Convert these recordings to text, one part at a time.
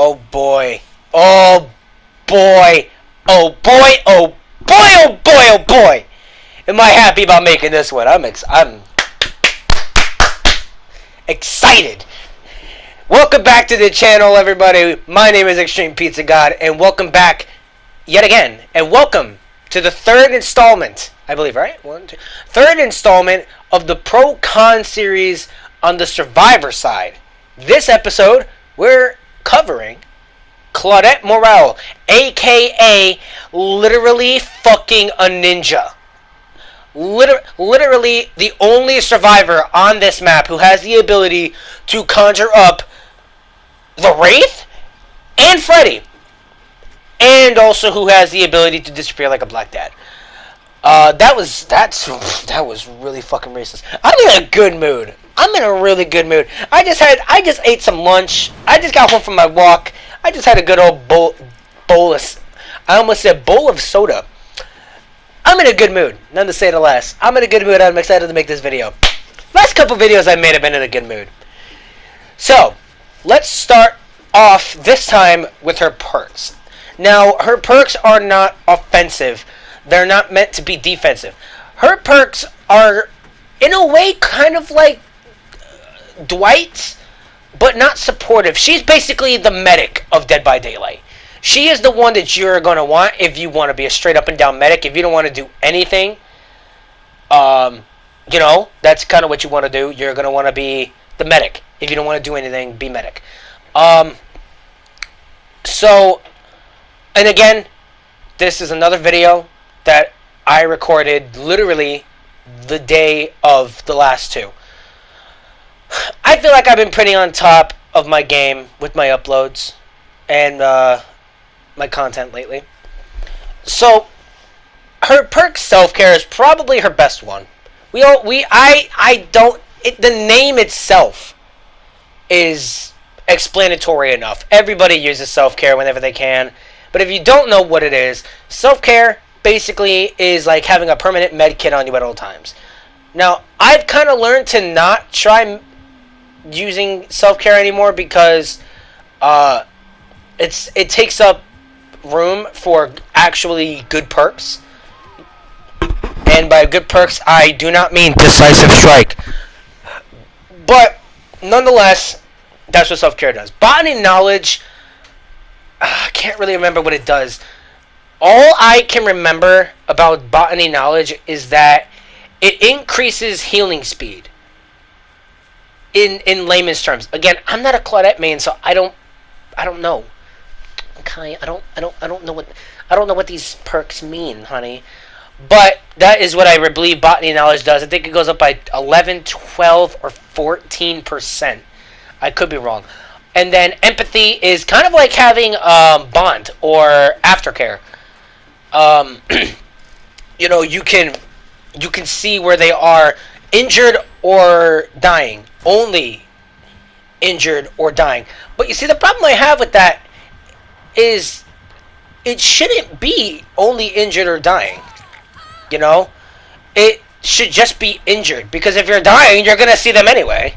Oh boy. Oh boy. Oh boy. Oh boy. Oh boy. Oh boy. Am I happy about making this one? I'm excited. Welcome back to the channel, everybody. My name is Extreme Pizza God, and welcome back yet again. And welcome to the third installment, I believe, right? Third installment of the Pro-Con series on the Survivor side. This episode, we're covering Claudette Morel, aka literally fucking a ninja. Literally the only survivor on this map who has the ability to conjure up the Wraith and Freddy, and also who has the ability to disappear like a black dad. That was really fucking racist. I'm in a good mood. I'm in a really good mood. I just ate some lunch. I just got home from my walk. I just had a good old bowl of, I almost said bowl of soda. I'm in a good mood. None to say the less. I'm in a good mood. I'm excited to make this video. Last couple videos I made have been in a good mood. So, let's start off this time with her perks. Now, her perks are not offensive. They're not meant to be defensive. Her perks are, in a way, kind of like Dwight's, but not supportive. She's basically the medic of Dead by Daylight. She is the one that you're going to want if you want to be a straight up and down medic. If you don't want to do anything, you know, that's kind of what you want to do. You're going to want to be the medic. If you don't want to do anything, be medic. So, and again, this is another video that I recorded literally the day of the last two. I feel like I've been pretty on top of my game with my uploads and my content lately. So her perk self-care is probably her best one. The name itself is explanatory enough. Everybody uses self-care whenever they can. But if you don't know what it is, self-care basically is like having a permanent med kit on you at all times. Now, I've kind of learned to not try using self-care anymore because it takes up room for actually good perks. And by good perks, I do not mean decisive strike. But nonetheless, that's what self-care does. Botany knowledge, I can't really remember what it does. All I can remember about botany knowledge is that it increases healing speed. In layman's terms. Again, I'm not a Claudette main, so I don't know. Okay, I don't know what these perks mean, honey. But that is what I believe botany knowledge does. I think it goes up by 11, 12, or 14%. I could be wrong. And then empathy is kind of like having bond or aftercare. You know, you can see where they are injured or dying. Only injured or dying. But you see, the problem I have with that is it shouldn't be only injured or dying. You know? It should just be injured. Because if you're dying, you're going to see them anyway.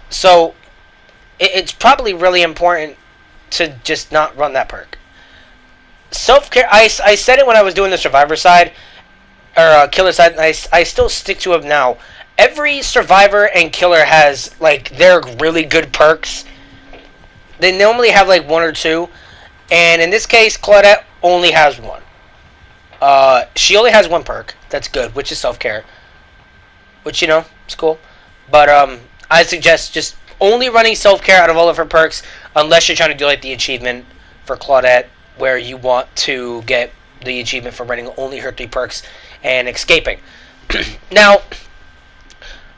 So, it's probably really important to just not run that perk. Self-care, I said it when I was doing the Survivor side, or Killer side, and I still stick to it now. Every Survivor and Killer has, like, their really good perks. They normally have, like, one or two. And in this case, Claudette only has one. She only has one perk. That's good, which is self-care. Which, you know, it's cool. But, I suggest just only running self-care out of all of her perks, unless you're trying to do, like, the achievement for Claudette, where you want to get the achievement for running only her 3 perks and escaping. Now,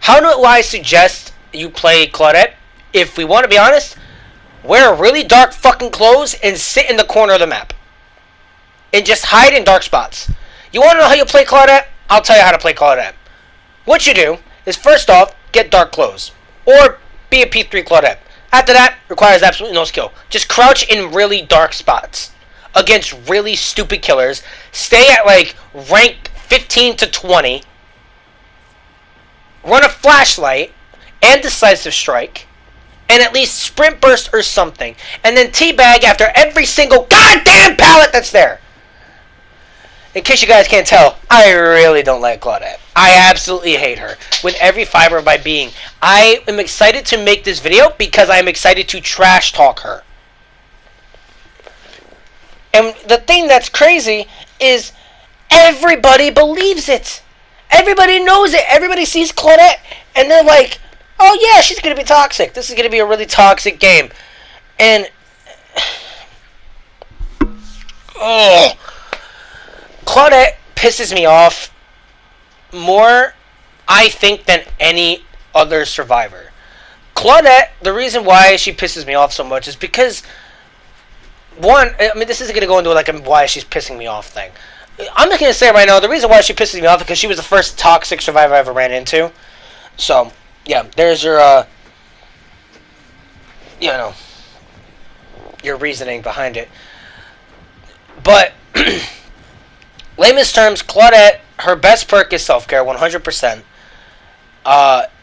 how do I suggest you play Claudette? If we want to be honest, wear really dark fucking clothes and sit in the corner of the map. And just hide in dark spots. You want to know how you play Claudette? I'll tell you how to play Claudette. What you do is, first off, get dark clothes. Or be a P3 Claudette. After that, requires absolutely no skill. Just crouch in really dark spots against really stupid killers. Stay at, like, rank 15 to 20. Run a flashlight and decisive strike. and at least sprint burst or something, and then teabag after every single goddamn pallet that's there. In case you guys can't tell, I really don't like Claudette. I absolutely hate her with every fiber of my being. I am excited to make this video because I am excited to trash talk her. And the thing that's crazy is everybody believes it. Everybody knows it. Everybody sees Claudette and they're like, oh yeah, she's going to be toxic. This is going to be a really toxic game. And oh, Claudette pisses me off more, I think, than any other survivor. Claudette, the reason why she pisses me off so much is because, one, I mean, this isn't going to go into like a why she's pissing me off thing. I'm just going to say right now, the reason why she pisses me off is because she was the first toxic survivor I ever ran into. So, yeah, there's your, your reasoning behind it. But layman's terms, Claudette, her best perk is self-care, 100%.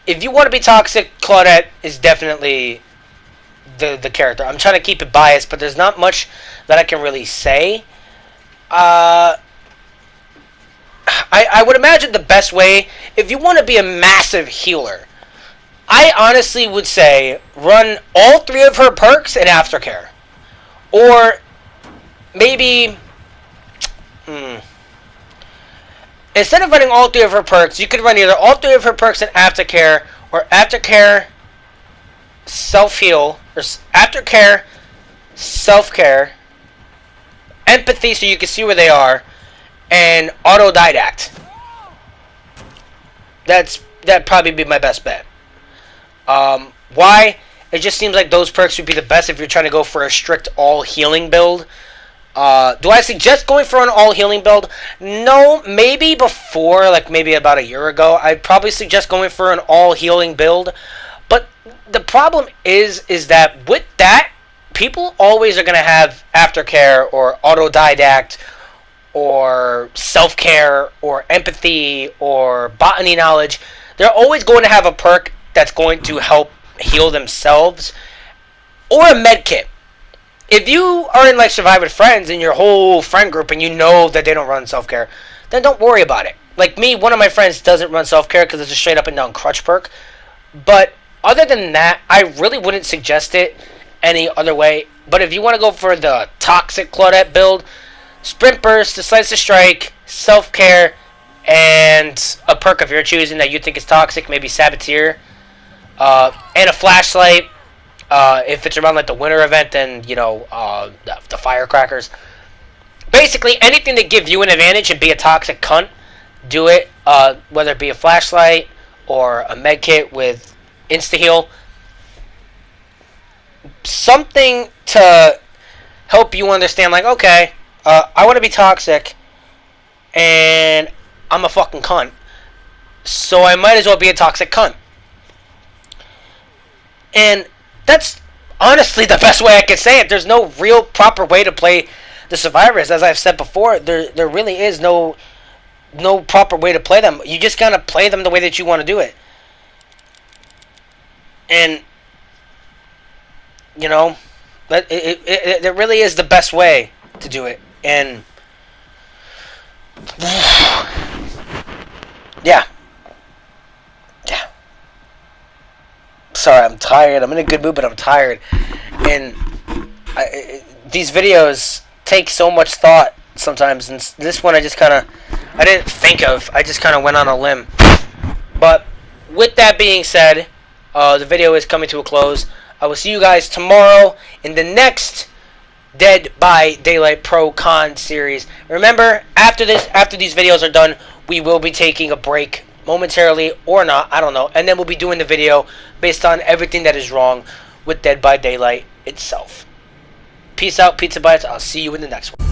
If you want to be toxic, Claudette is definitely the character. I'm trying to keep it biased, but there's not much that I can really say. I would imagine the best way, if you want to be a massive healer, I honestly would say run all 3 of her perks in aftercare. Or maybe instead of running all 3 of her perks, you could run either all 3 of her perks in aftercare, or aftercare self-heal, or aftercare self-care, empathy so you can see where they are, and autodidact. That'd probably be my best bet. Why? It just seems like those perks would be the best if you're trying to go for a strict all-healing build. Do I suggest going for an all-healing build? No, maybe before, like maybe about a year ago, I'd probably suggest going for an all-healing build. But the problem is that with that, people always are going to have aftercare or autodidact or self-care or empathy or botany knowledge. They're always going to have a perk that's going to help heal themselves, or a med kit. If you are in like Survive with Friends and your whole friend group and you know that they don't run self-care, then don't worry about it. Like me, one of my friends doesn't run self-care because it's a straight up and down crutch perk. But other than that, I really wouldn't suggest it any other way. But if you want to go for the toxic Claudette build, sprint burst, decisive strike, self-care, and a perk of your choosing that you think is toxic, maybe saboteur, and a flashlight. If it's around like the winter event, then the firecrackers. Basically, anything to give you an advantage and be a toxic cunt, do it. Whether it be a flashlight or a med kit with insta heal, something to help you understand. Like, okay, I want to be toxic, and I'm a fucking cunt, so I might as well be a toxic cunt. And that's honestly the best way I can say it. There's no real proper way to play the survivors. As I've said before, there really is no proper way to play them. You just gotta play them the way that you want to do it. And that it really is the best way to do it. And yeah. Sorry, I'm tired. I'm in a good mood, but I'm tired. And these videos take so much thought sometimes. And this one I didn't think of. I just kind of went on a limb. But with that being said, the video is coming to a close. I will see you guys tomorrow in the next Dead by Daylight Pro Con series. Remember, after these videos are done, we will be taking a break momentarily or not, I don't know, and then we'll be doing the video based on everything that is wrong with Dead by Daylight itself. Peace out, Pizza Bites. I'll see you in the next one.